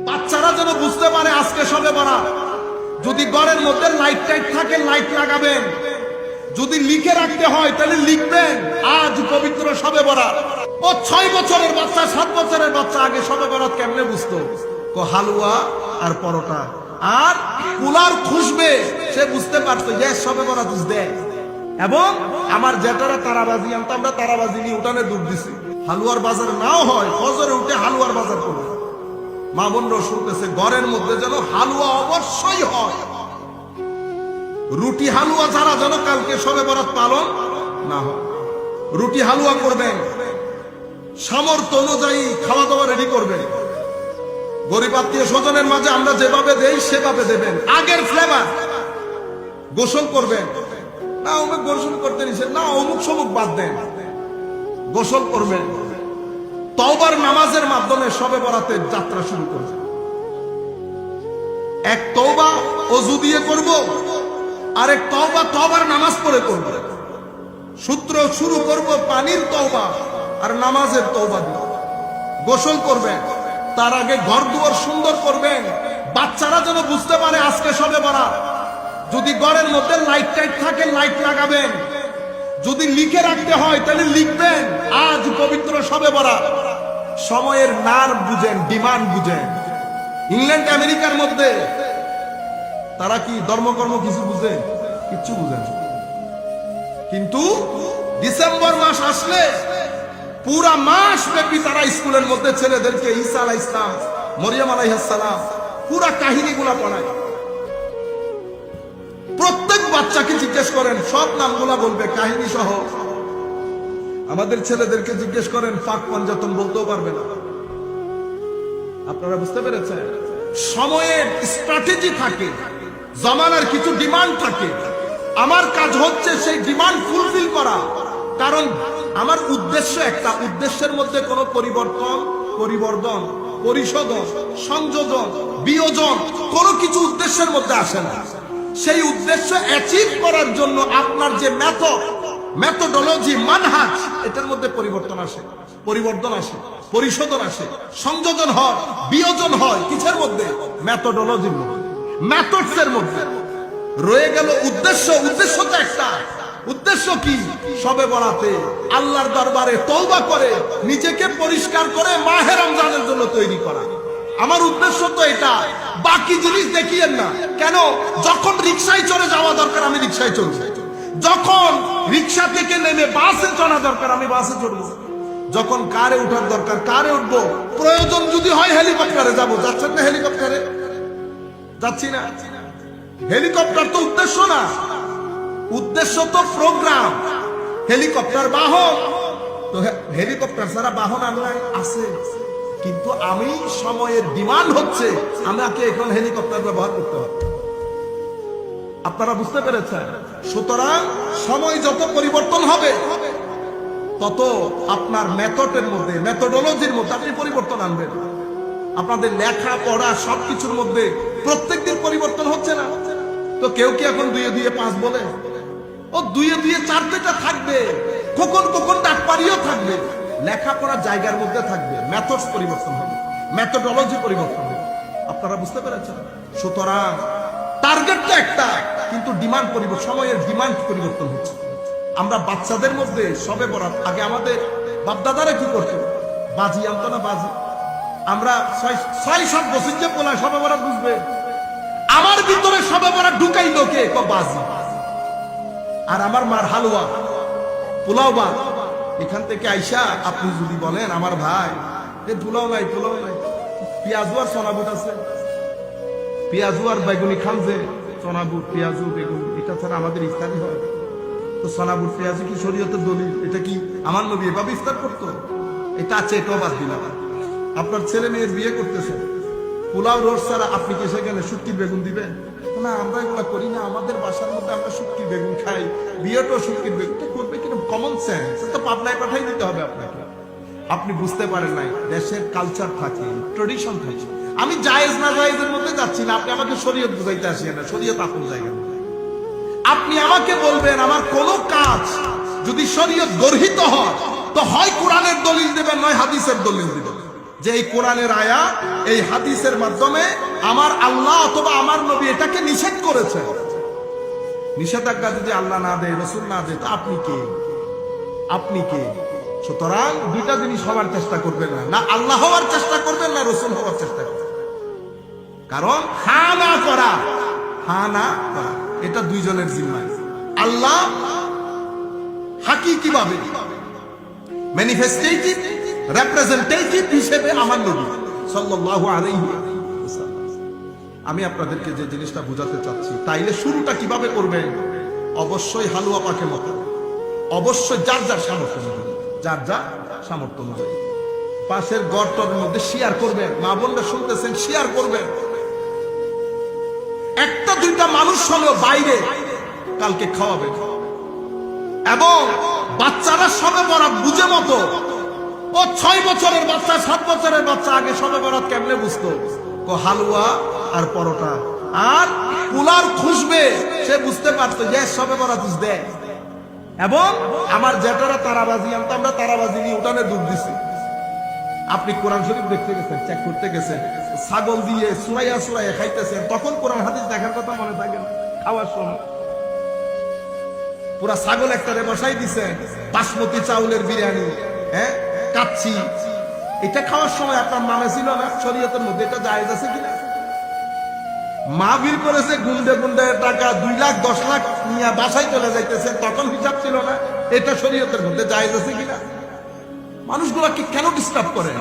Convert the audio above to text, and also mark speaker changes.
Speaker 1: বাচ্চারা যেন বুঝতে পারে আজকে সবে বরাত। যদি ঘরের মধ্যে লাইট টাইট থাকে লাইট লাগাবেন, যদি লিখে রাখতে হয় তাহলে লিখবেন আজ পবিত্র সবে বরাত। ও 6 বছরের বাচ্চা 7 বছরের বাচ্চা আগে সবে বরাত কেমনে বুঝতো? হালুয়া আর পরোটা আর কুলার খুশবে, সে বুঝতে পারতো যে সবে বরাত বুঝতে। এবং আমার জেঠারা তারাবাজি আনতো, আমরা তারাবাজি নিয়ে উঠানে ডুব দিছি। হালুয়ার বাজার নাও হয়, ফজরে উঠে হালুয়ার বাজার করবে। মা বোনরা শুনতেছে ঘরের মধ্যে যেন হালুয়া অবশ্যই হয়। রুটি হালুয়া ছাড়া যেন কালকে সবে বরাত পালন না হয়। রুটি হালুয়া করবেন, সামর্থ্য অনুযায়ী খাওয়া দাওয়া রেডি করবেন। গরিব আত্মীয় স্বজনের মাঝে আমরা যেভাবে দেই সেভাবে দেবেন। আগের ফ্লেভার। গোসল করবেন না, অমুক গোসল করতে নিষেধ না, অমুক সমুক বাদ দেন, গোসল করবেন। তওবার নামাজের মাধ্যমে সবে বরাতের যাত্রা শুরু করবেন। এক তওবা ওযু দিয়ে করব, আরেক তওবা তওবার নামাজ পড়ে করব। সূত্র শুরু করব পানির তওবা আর নামাজের তওবা দিয়ে। গোসল করবেন, তার আগে ঘর দুয়ার সুন্দর করবেন। বাচ্চারা যেন বুঝতে পারে আজকে সবে বরাত। যদি ঘরের মধ্যে লাইট টাইট থাকে লাইট লাগাবেন, যদি লিখে রাখতে হয় তাহলে লিখবেন আজ পবিত্র সবে বরাত। সময়ের নার বুঝেন, ডিমান্ড বুঝেন। ইংল্যান্ড আমেরিকার মধ্যে তারা কি ধর্মকর্ম কিছু বুঝে? কিচ্ছু বুঝেন। কিন্তু ডিসেম্বর মাস আসলে পুরা মাস ব্যাপী তারা স্কুলের মধ্যে ছেলেদেরকে ঈসা আলাইহিস সালাম, মরিয়ম আলাইহিস সালাম পুরা কাহিনীগুলা পড়ায়। প্রত্যেক বাচ্চাকে জিজ্ঞেস করেন, সব নামগুলা বলবে কাহিনী সহ। আমাদের ছেলেদেরকে জিজ্ঞেস করেন, পাক পঞ্জাতন বলতেও পারবে না। আপনারা বুঝতে পেরেছেন? সময়ের স্ট্র্যাটেজি থাকে, জামানার কিছু ডিমান্ড থাকে। আমার কাজ হচ্ছে সেই ডিমান্ড ফুলফিল করা। কারণ আমার উদ্দেশ্য একটা, উদ্দেশ্যের মধ্যে কোনো পরিবর্তন, পরিবর্ধন, পরিশোধন, সংযোজন, বিয়োজন কোনো কিছু উদ্দেশ্যের মধ্যে আসে না। সেই উদ্দেশ্য অ্যাচিভ করার জন্য আপনার যে মেথোডোলজি, মানহাজ, এটার মধ্যে পরিবর্তন আসে, পরিবর্তন আসে, পরিশোধন আসে, সংযোজন হয়, বিয়োজন হয়। কিসের মধ্যে? মেথোডোলজির মধ্যে, মেথডসের মধ্যে। রয়ে গেল উদ্দেশ্য। উদ্দেশ্যটা একটা। উদ্দেশ্য কি? সবে বরাতে আল্লাহর দরবারে তওবা করে নিজেকে পরিষ্কার করে মাহে রমজানের জন্য তৈরি করা। আমার উদ্দেশ্য তো এটা। বাকি জিনিস দেখিয়েন না। কেন? যখন রিকশায় চড়ে যাওয়া দরকার আমি রিকশায় চলছি, যখন রিকশা থেকে নেমে বাসে চড়া দরকার আমি বাসে চড়বো, যখন কারে উঠার দরকার কারে উঠবো, প্রয়োজন যদি হয় হেলিকপ্টারে যাবো। যাচ্ছেন না হেলিকপ্টারে? যাচ্ছি না। হেলিকপ্টার তো উদ্দেশ্য না, উদ্দেশ্য তো প্রোগ্রাম। হেলিকপ্টার বাহন, তো হেলিকপ্টার ছাড়া বাহন আল্লাহ আছে। কিন্তু আমি সময়ের ডিমান্ড হচ্ছে আমাকে এখন হেলিকপ্টার ব্যবহার করতে হবে। আপনারা বুঝতে পেরেছেন? সুতরাং সময় যত পরিবর্তন হবে তত আপনার মেথডের মধ্যে, মেথোডোলজির মধ্যে আপনি পরিবর্তন আনবেন। আপনাদের লেখা পড়া সবকিছুর মধ্যে প্রত্যেকদিন পরিবর্তন হচ্ছে না। তো কেউ কি এখন 2 2 5 বলে? ও 2 2 4টা থাকবে, কখন ডাকপারিও থাকবে। লেখাপড়ার জায়গার মধ্যে থাকবে, মেথডস পরিবর্তন হবে, মেথোডোলজি পরিবর্তন হবে। আপনারা বুঝতে পেরেছেন? সুতরাং টার্গেটটা একটা, কিন্তু ডিমান্ড পরিবর্তন, সময়ের ডিমান্ড পরিবর্তন হচ্ছে। আমরা বাচ্চাদের মধ্যে সবে বরাত আগে আমাদের বাপদাদারা কি করতো? বাজি আনতো না? বাজি আমরা 6-7 বছর যে পোলায় সবে বরাত বুঝবে। আমার ভিতরে সবে বরাত ঢুকাইলো কে? বাজি। আর আমার মার হালুয়া, পোলাও বা এখান থেকে আইসা আপনি যদি বলেন আমার ভাই পোলাও নাই, পেঁয়াজু আর সোনাবুট আছে, পেঁয়াজু আর বেগুনি খান যে, সোনাবুট পেঁয়াজু বেগুন, এটা ছাড়া আমাদের ইফতারি হয়? তো সোনাবুট পেঁয়াজু কি শরীয়তের দলিল? এটা কি আমার নবী এভাবে ইফতার করতো? এটা আছে, এটাও বাদ দিলাম। আপনার ছেলে মেয়ের বিয়ে করতেছেন, পোলাও রোজ ছাড়া আপনি কি সেখানে শুটকির বেগুন দিবেন? না, আমরা এগুলা করি না। আমাদের বাসার মধ্যে আমরা শুটকির বেগুন খাই, বিয়েটাও শুটকির বেগুন করবে কিনা? Common sense. তো পাবনায় পাঠাই দিতে হবে আপনাকে। আপনি বুঝতে পারেন নাই, দেশের কালচার থাকে, ট্রেডিশন থাকে। আমি জায়েজ না জায়েজের মধ্যে যাচ্ছি না। আপনি আমাকে শরীয়ত বুঝাইতে আসিয়েন না, শরীয়ত আপন জায়গা। আপনি আমাকে বলবেন আমার কোন কাজ যদি শরীয়ত গর্হিত হয় তো হয় কোরআনের দলিল দেবেন, নয় হাদিসের দলিল দেবেন। যে এই কোরআনের আয়া, এই হাদিসের মাধ্যমে আমার আল্লাহ অথবা আমার নবী এটাকে নিষেধ করেছে। নিষেধাজ্ঞা যদি আল্লাহ না দেয়, রসুল না দেয়, তো আপনি কে? আপনি কে? সুতরাং দুইটা জিনিস হওয়ার চেষ্টা করবেন না, না আল্লাহ হওয়ার চেষ্টা করবেন, না রসুল হওয়ার চেষ্টা করবেন। কারণ হা না করা, হা না করা এটা দুইজনের জিম্মায়। আল্লাহ হাকিকি ভাবে ম্যানিফেস্টেটিভ রিপ্রেজেন্টেটিভ হিসেবে আমার নবী সাল্লাল্লাহু আলাইহি ওয়াসাল্লাম। আমি আপনাদেরকে যে জিনিসটা বোঝাতে চাচ্ছি, তাইলে শুরুটা কিভাবে করবেন? অবশ্যই হালুয়া পাকে মতো, অবশ্যই যার যার সামর্থ্য অনুযায়ী, যার যার সামর্থ্য অনুযায়ী পাশের গর্তের মধ্যে শেয়ার করবেন। মা বোনরা শুনতেছেন, শেয়ার করবেন। একটা দুইটা মানুষ হলেও বাইরে কালকে খাওয়াবেন। এবং বাচ্চারা সবে বরাত বুঝে মতো, ও 6 বছরের বাচ্চা 7 বছরের বাচ্চা আগে সবে বরাত কেমনে বুঝতো? হালুয়া আর পরোটা আর কুলার খুশবে, সে বুঝতে পারতো যে সবে বরাত দেয়। এবং আমার জেঠারা তারাবাজি আনতো, আমরা তারাবাজি নিয়ে উঠানে ডুব দিছি। আপনি কোরআন শরীফ দেখতে গেছেন, চেক করতে গেছেন, ছাগল দিয়ে সুরাইয়া সুরাইয়া খাইতেছেন, তখন কোরআন হাদিস দেখার কথা মনে থাকে না? খাওয়ার সময় পুরা ছাগল একটারে বসাই দিছেন, বাসমতি চাউলের বিরিয়ানি, হ্যাঁ কাচ্ছি, এটা খাওয়ার সময় আপনার মনে ছিল না শরীয়তের মধ্যে এটা জায়েজ আছে কিনা? মা ভিড় করেছে গুন্ডে গুন্ডে টাকা 2 লাখ 10 লাখ নিয়ে বাসায় চলে যাইতেছে, তখন হিসাব ছিল না এটা শরীয়তের মধ্যে জায়েজ আছে কিনা? মানুষগুলাকে কেন ডিস্টার্ব করেন?